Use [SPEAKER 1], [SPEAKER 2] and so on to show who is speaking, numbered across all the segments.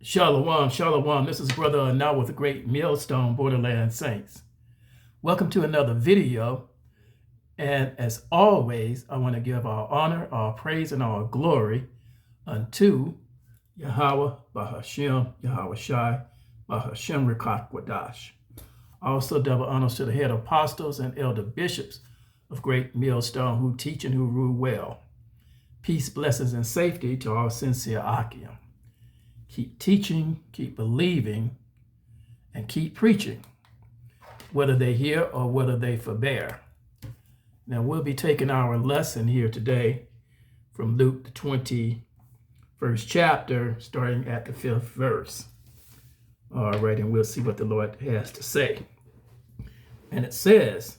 [SPEAKER 1] Shalom, shalom. This is Brother Now with the Great Millstone Borderland Saints. Welcome to another video. And as always, I want to give our honor, our praise, and our glory unto Yahweh, Bahashem, Yahawashi, Bahashem Rekakwadash. Also, double honors to the head apostles and elder bishops of Great Millstone who teach and who rule well. Peace, blessings, and safety to all sincere Akim. Keep teaching, keep believing, and keep preaching, whether they hear or whether they forbear. Now, we'll be taking our lesson here today from Luke, the 21st chapter, starting at the 5th verse. All right, and we'll see what the Lord has to say. And it says,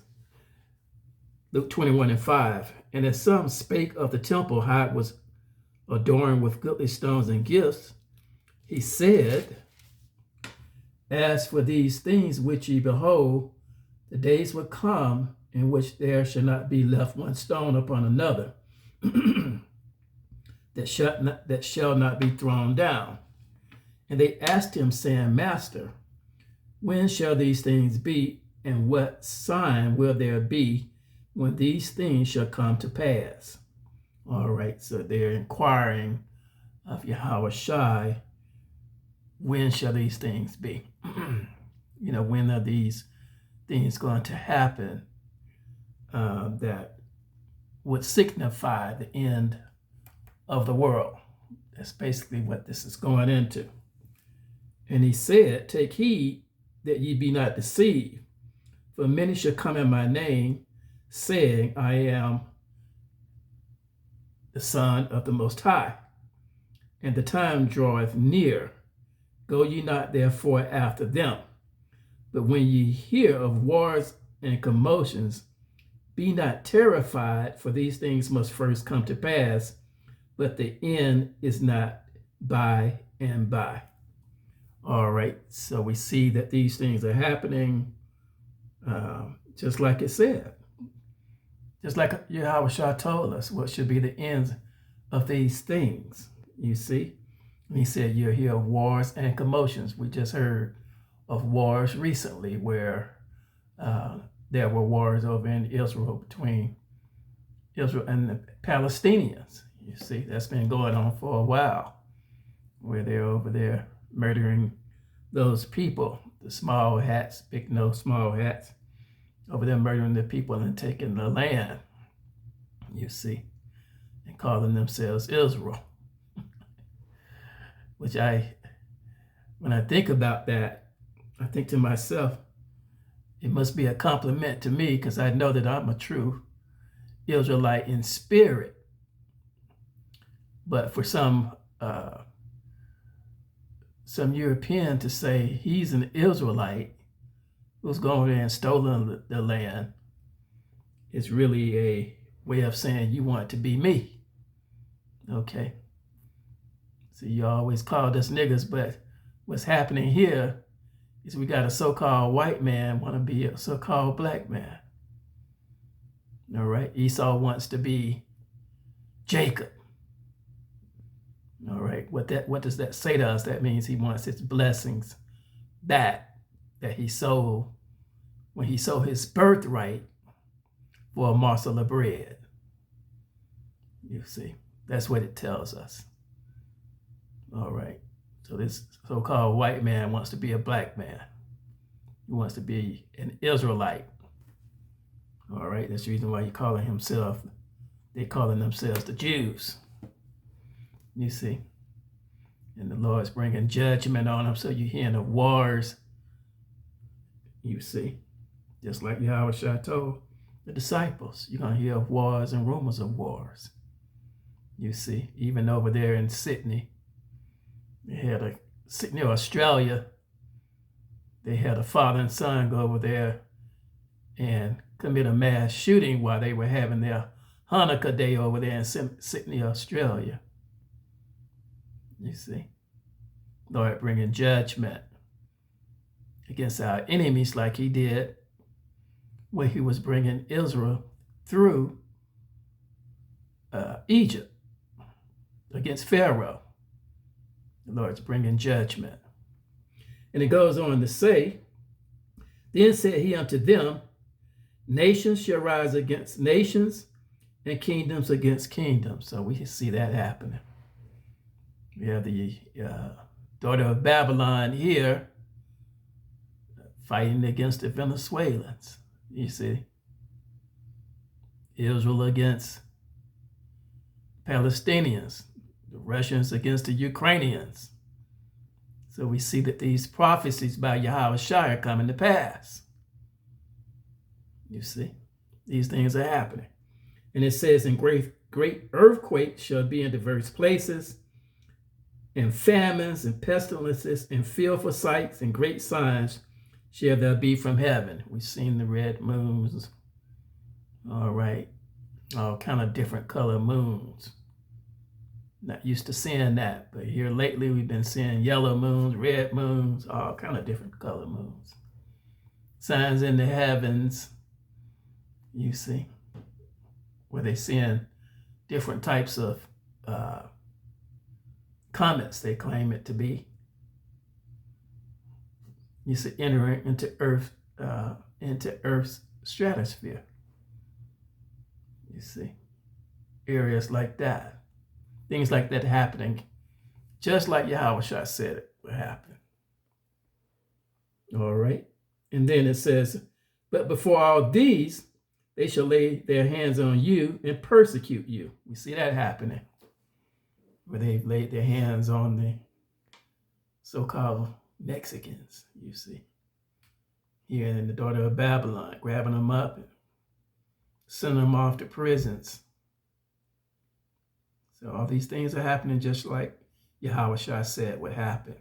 [SPEAKER 1] Luke 21:5, and as some spake of the temple, how it was adorned with goodly stones and gifts, he said, as for these things which ye behold, the days will come in which there shall not be left one stone upon another that shall not be thrown down. And they asked him, saying, Master, when shall these things be, and what sign will there be when these things shall come to pass? All right, so they're inquiring of Yahawashi, when shall these things be? When are these things going to happen that would signify the end of the world? That's basically what this is going into. And he said, take heed that ye be not deceived, for many shall come in my name, saying, I am the Son of the Most High, and the time draweth near. Go ye not therefore after them. But when ye hear of wars and commotions, be not terrified, for these things must first come to pass, but the end is not by and by. All right, so we see that these things are happening just like it said. Just like Yahawashi told us what should be the ends of these things, you see. And he said, you'll hear of wars and commotions. We just heard of wars recently where there were wars over in Israel between Israel and the Palestinians. You see, that's been going on for a while, where they're over there murdering those people, the small hats, big nose small hats, over there murdering the people and taking the land, you see, and calling themselves Israel. Which when I think about that, I think to myself, it must be a compliment to me because I know that I'm a true Israelite in spirit. But for some European to say he's an Israelite who's gone there and stolen the land is really a way of saying you want to be me. Okay. So you always called us niggas, but what's happening here is we got a so-called white man want to be a so-called black man. All right, Esau wants to be Jacob. All right, what does that say to us? That means he wants his blessings back that he sold when he sold his birthright for a morsel of bread. You see, that's what it tells us. All right, so this so-called white man wants to be a black man. He wants to be an Israelite. All right, that's the reason why they're calling themselves the Jews. You see, and the Lord's bringing judgment on them. So you're hearing of wars. You see, just like Yahawashi told the disciples, you're going to hear of wars and rumors of wars. You see, even over there in Sydney, Sydney, Australia, they had a father and son go over there and commit a mass shooting while they were having their Hanukkah day over there in Sydney, Australia. You see, Lord bringing judgment against our enemies like he did when he was bringing Israel through Egypt against Pharaoh. The Lord's bringing judgment. And it goes on to say, then said he unto them, nations shall rise against nations, and kingdoms against kingdoms. So we see that happening. We have the daughter of Babylon here fighting against the Venezuelans. You see, Israel against Palestinians, the Russians against the Ukrainians. So we see that these prophecies by Yahawashi are coming to pass. You see, these things are happening. And it says, and great earthquakes shall be in diverse places, and famines and pestilences and fearful sights and great signs shall there be from heaven. We've seen the red moons, all right, all kind of different color moons. Not used to seeing that, but here lately we've been seeing yellow moons, red moons, all kind of different color moons. Signs in the heavens, you see, where they're seeing different types of comets, they claim it to be. You see, entering into Earth's stratosphere. You see, areas like that. Things like that happening, just like Yahawashi said it would happen. All right. And then it says, but before all these, they shall lay their hands on you and persecute you. We see that happening, where they've laid their hands on the so-called Mexicans, you see. Here in the daughter of Babylon, grabbing them up and sending them off to prisons. So all these things are happening just like Yahawashi said would happen.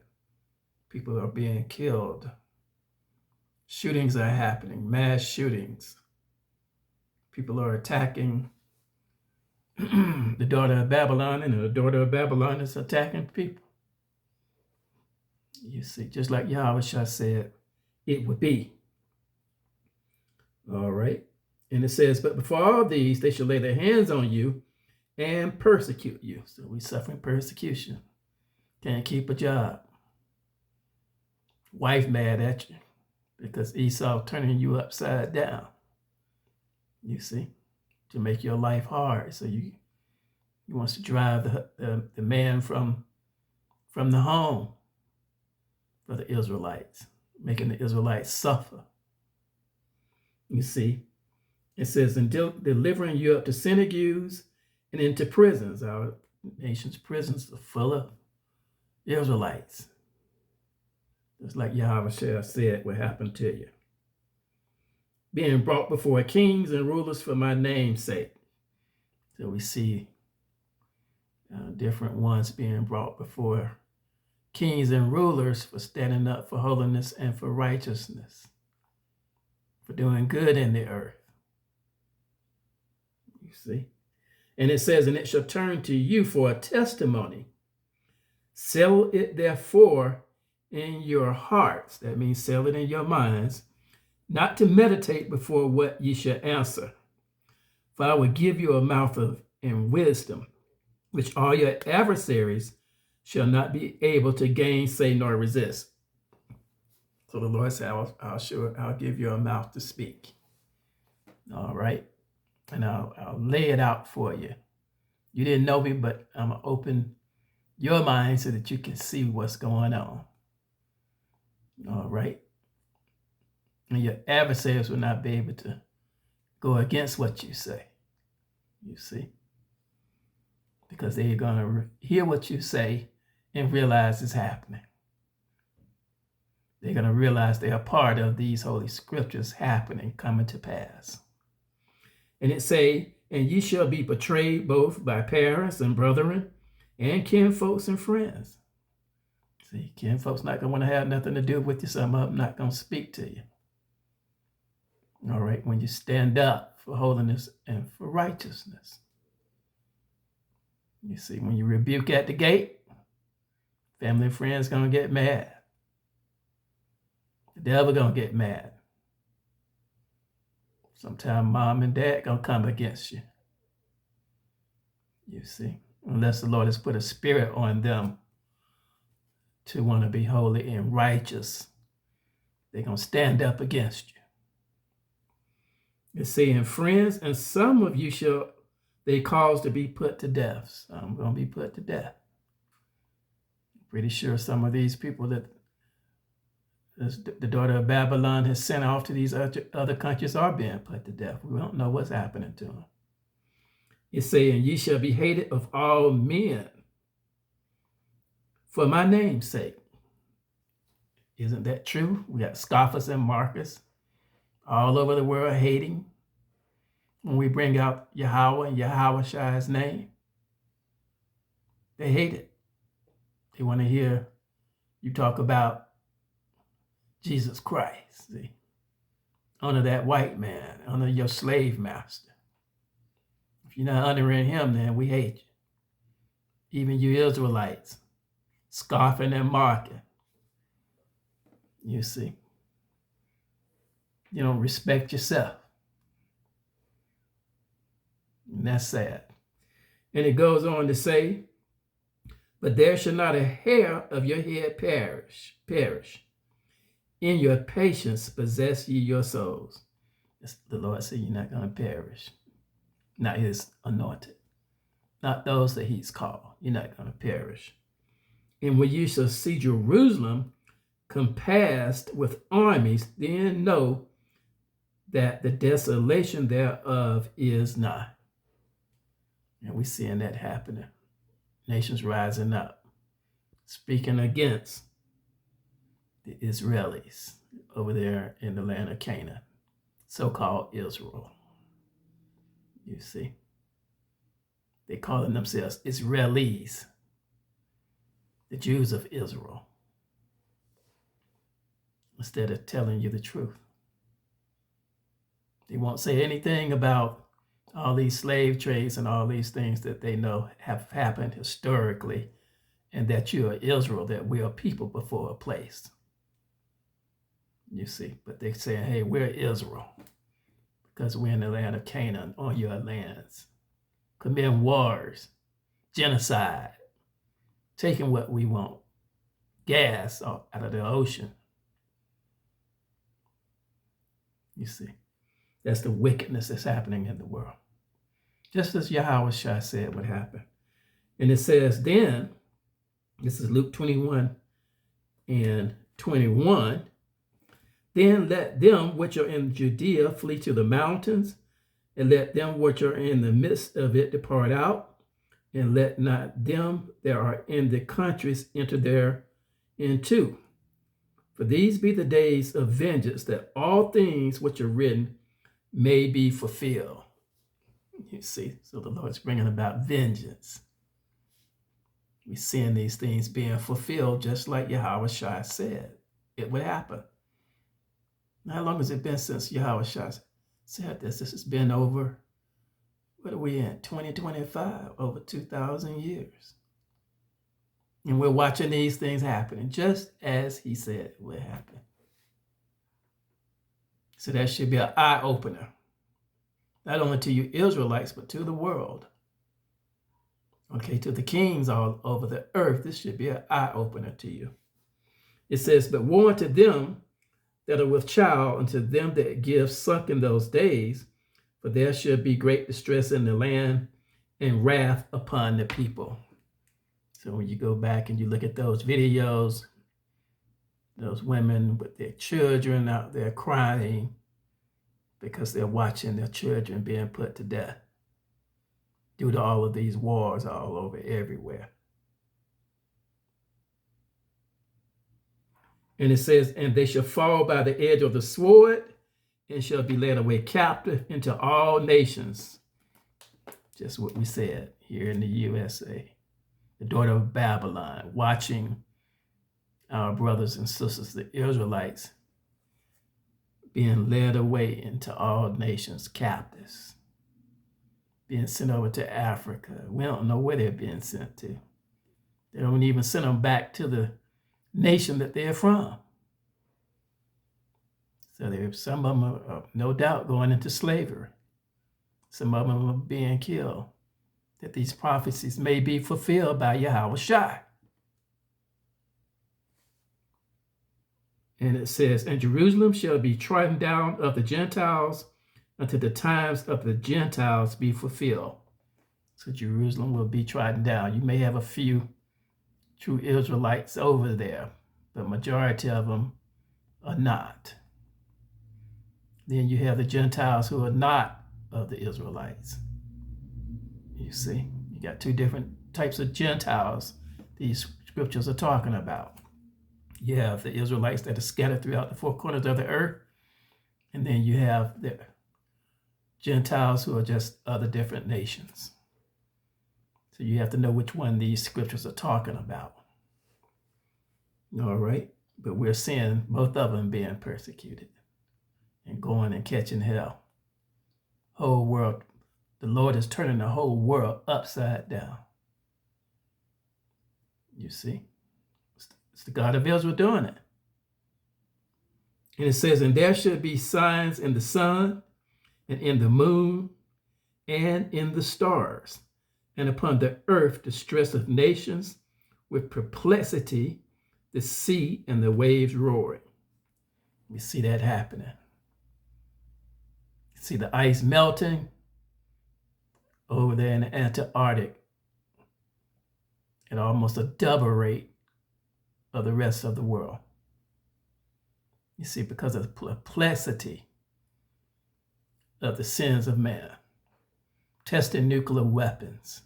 [SPEAKER 1] People are being killed. Shootings are happening, mass shootings. People are attacking the daughter of Babylon, and the daughter of Babylon is attacking people. You see, just like Yahawashi said it would be. All right. And it says, but before all these, they shall lay their hands on you and persecute you. So we're suffering persecution. Can't keep a job. Wife mad at you because Esau turning you upside down. You see, to make your life hard. So he wants to drive the man from the home for the Israelites, making the Israelites suffer. You see, it says, and delivering you up to synagogues and into prisons. Our nation's prisons are full of Israelites. Just like Yahawashi said what happened to you. Being brought before kings and rulers for my name's sake. So we see different ones being brought before kings and rulers for standing up for holiness and for righteousness, for doing good in the earth. You see? And it says, and it shall turn to you for a testimony. Settle it therefore in your hearts. That means settle it in your minds, not to meditate before what ye shall answer. For I will give you a mouth and wisdom, which all your adversaries shall not be able to gainsay nor resist. So the Lord said, I'll give you a mouth to speak. All right. And I'll lay it out for you. You didn't know me, but I'm going to open your mind so that you can see what's going on. All right. And your adversaries will not be able to go against what you say. You see? Because they're going to hear what you say and realize it's happening. They're going to realize they are part of these holy scriptures happening, coming to pass. And it say, and ye shall be betrayed both by parents and brethren and kinfolks and friends. See, kinfolks not going to want to have nothing to do with you. Some of them not going to speak to you. All right, when you stand up for holiness and for righteousness. You see, when you rebuke at the gate, family and friends going to get mad. The devil going to get mad. Sometimes mom and dad going to come against you. You see, unless the Lord has put a spirit on them to want to be holy and righteous. They're going to stand up against you. It's saying, friends, and some of you shall they cause to be put to death. Some going to be put to death. Pretty sure some of these people that the daughter of Babylon has sent off to these other countries are being put to death. We don't know what's happening to them. It's saying, ye shall be hated of all men for my name's sake. Isn't that true? We got scoffers and mockers all over the world hating when we bring out Yahweh and Yahawashi's name. They hate it. They want to hear you talk about Jesus Christ. See? Honor that white man. Honor your slave master. If you're not honoring him, then we hate you. Even you Israelites, scoffing and mocking. You see. You don't respect yourself. And that's sad. And it goes on to say, but there shall not a hair of your head perish. In your patience possess ye your souls. The Lord said you're not going to perish. Not his anointed. Not those that he's called. You're not going to perish. And when you shall see Jerusalem compassed with armies, then know that the desolation thereof is nigh. And we're seeing that happening. Nations rising up, speaking against the Israelis over there in the land of Canaan, so-called Israel. You see, they calling themselves Israelis, the Jews of Israel, instead of telling you the truth. They won't say anything about all these slave trades and all these things that they know have happened historically, and that you are Israel, that we are people before a place. You see, but they're saying, hey, we're Israel because we're in the land of Canaan, on your lands, committing wars, genocide, taking what we want, gas out of the ocean. You see, that's the wickedness that's happening in the world. Just as Yahawashi said would happen. And it says, then, this is Luke 21 and 21, then let them which are in Judea flee to the mountains, and let them which are in the midst of it depart out, and let not them that are in the countries enter thereinto. For these be the days of vengeance, that all things which are written may be fulfilled. You see, so the Lord's bringing about vengeance. We're seeing these things being fulfilled just like Yahawashi said it would happen. How long has it been since Yahawashi said this? This has been over, what are we in, 2025, over 2,000 years. And we're watching these things happening just as he said it would happen. So that should be an eye-opener. Not only to you Israelites, but to the world. Okay, to the kings all over the earth, this should be an eye-opener to you. It says, but woe unto them that are with child, unto them that give suck in those days, for there should be great distress in the land and wrath upon the people. So when you go back and you look at those videos, those women with their children out there crying because they're watching their children being put to death due to all of these wars all over everywhere. And it says, and they shall fall by the edge of the sword and shall be led away captive into all nations. Just what we said here in the USA. The daughter of Babylon, watching our brothers and sisters, the Israelites, being led away into all nations captives, being sent over to Africa. We don't know where they're being sent to. They don't even send them back to the nation that they're from. So some of them are no doubt going into slavery. Some of them are being killed, that these prophecies may be fulfilled by Yahawashi. And it says, and Jerusalem shall be trodden down of the Gentiles until the times of the Gentiles be fulfilled. So Jerusalem will be trodden down. You may have a few true Israelites over there, but majority of them are not. Then you have the Gentiles who are not of the Israelites. You see, you got two different types of Gentiles these scriptures are talking about. You have the Israelites that are scattered throughout the four corners of the earth, and then you have the Gentiles who are just other different nations. So you have to know which one these scriptures are talking about. All right, but we're seeing both of them being persecuted and going and catching hell. Whole world, the Lord is turning the whole world upside down. You see, it's the God of Israel doing it. And it says, and there should be signs in the sun and in the moon and in the stars, and upon the earth distress of nations with perplexity, the sea and the waves roaring. We see that happening. You see the ice melting over there in the Antarctic at almost a double rate of the rest of the world. You see, because of the perplexity of the sins of man, testing nuclear weapons,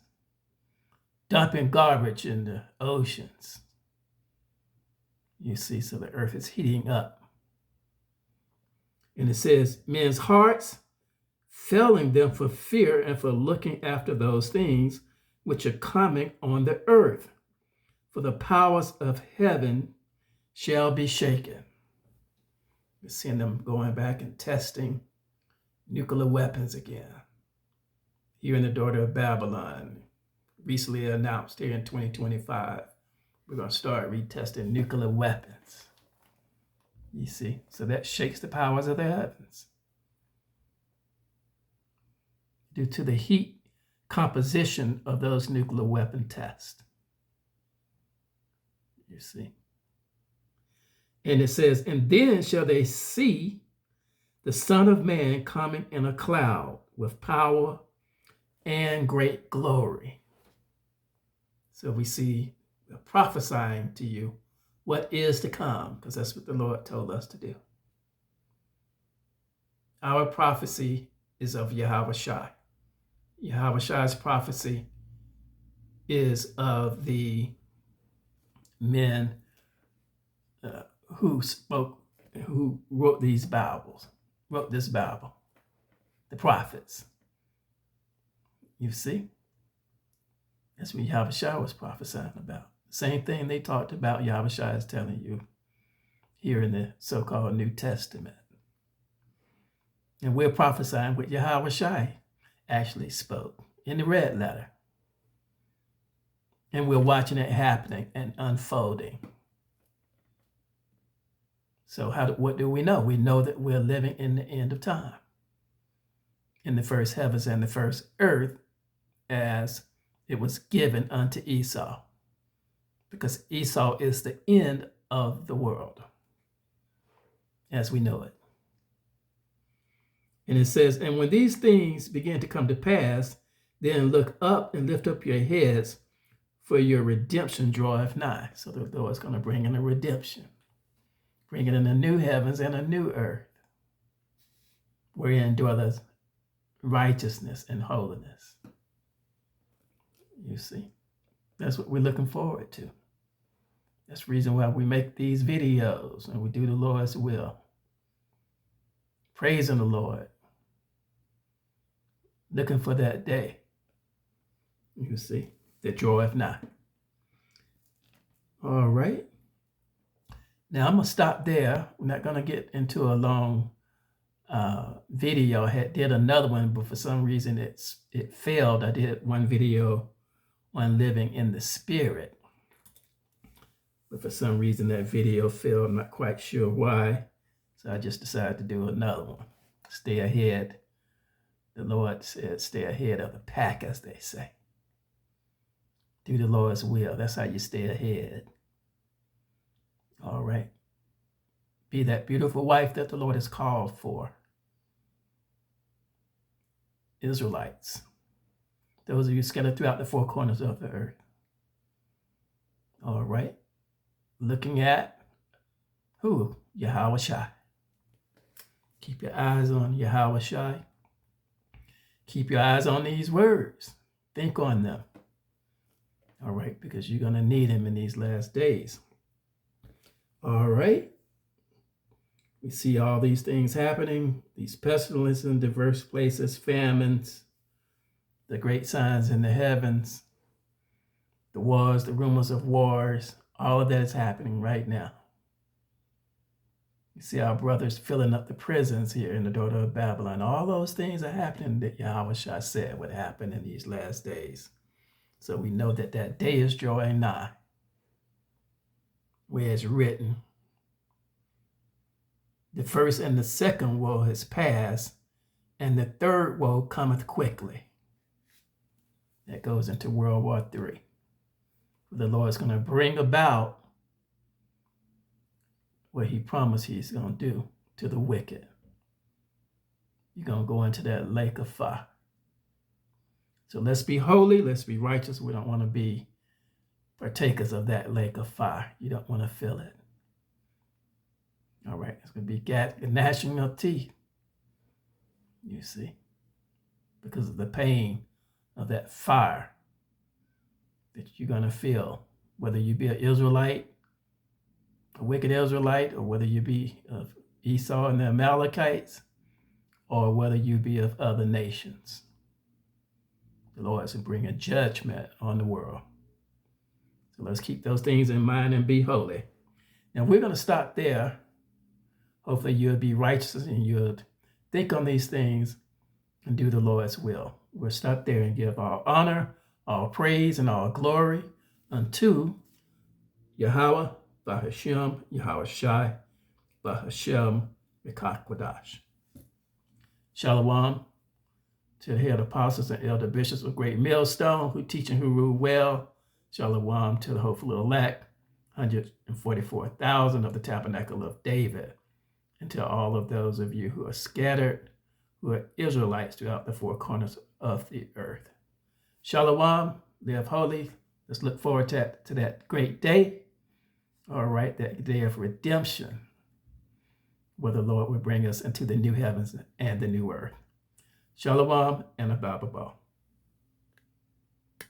[SPEAKER 1] dumping garbage in the oceans. You see, so the earth is heating up. And it says, men's hearts failing them for fear and for looking after those things which are coming on the earth. For the powers of heaven shall be shaken. We're seeing them going back and testing nuclear weapons again. Here in the daughter of Babylon, recently announced here in 2025, we're going to start retesting nuclear weapons. You see, so that shakes the powers of the heavens. Due to the heat composition of those nuclear weapon tests. You see. And it says, and then shall they see the Son of Man coming in a cloud with power and great glory. So we see, we're prophesying to you what is to come, because that's what the Lord told us to do. Our prophecy is of Yahawashi. Yahawashi's prophecy is of the men who wrote this Bible, the prophets. You see? That's what Yahawashi was prophesying about. Same thing they talked about, Yahawashi is telling you here in the so-called New Testament. And we're prophesying what Yahawashi actually spoke in the red letter. And we're watching it happening and unfolding. So what do we know? We know that we're living in the end of time, in the first heavens and the first earth, as it was given unto Esau, because Esau is the end of the world as we know it. And it says, and when these things begin to come to pass, then look up and lift up your heads, for your redemption draweth nigh. So the Lord's going to bring in a redemption, bringing in a new heavens and a new earth, wherein dwelleth righteousness and holiness. You see, that's what we're looking forward to. That's the reason why we make these videos and we do the Lord's will. Praising the Lord. Looking for that day. You see, that draweth nigh. All right. Now I'm going to stop there. We're not going to get into a long video. I did another one, but for some reason it failed. I did one video on living in the Spirit. But for some reason that video failed. I'm not quite sure why. So I just decided to do another one. Stay ahead. The Lord said, stay ahead of the pack, as they say. Do the Lord's will. That's how you stay ahead. All right. Be that beautiful wife that the Lord has called for. Israelites, those of you scattered throughout the four corners of the earth. All right. Looking at who? Yahawashi. Keep your eyes on Yahawashi. Keep your eyes on these words. Think on them. All right, because you're going to need him in these last days. All right. We see all these things happening, these pestilences in diverse places, famines, the great signs in the heavens, the wars, the rumors of wars, all of that is happening right now. You see our brothers filling up the prisons here in the daughter of Babylon. All those things are happening that Yahawashi said would happen in these last days. So we know that that day is drawing nigh, where it's written, the first and the second woe has passed, and the third woe cometh quickly. That goes into World War III. The Lord is going to bring about what he promised he's going to do to the wicked. You're going to go into that lake of fire. So let's be holy, let's be righteous. We don't want to be partakers of that lake of fire. You don't want to feel it. All right, it's going to be gnashing of teeth, you see, because of the pain of that fire that you're going to feel, whether you be an Israelite, a wicked Israelite, or whether you be of Esau and the Amalekites, or whether you be of other nations. The Lord is bringing judgment on the world. So let's keep those things in mind and be holy. Now we're going to stop there. Hopefully you'll be righteous and you'll think on these things and do the Lord's will. We'll stop there and give all honor, all praise, and all glory unto Yahweh, Bahashem, Yahawashi, Bahashem, Mekakwadash. Shalom to the head apostles and elder bishops of Great Millstone who teach and who rule well. Shalom to the hopeful elect, 144,000 of the tabernacle of David. And to all of those of you who are scattered, who are Israelites throughout the four corners of the earth. Shalom, live holy. Let's look forward to that great day. All right, that day of redemption, where the Lord will bring us into the new heavens and the new earth. Shalom and a Bababa.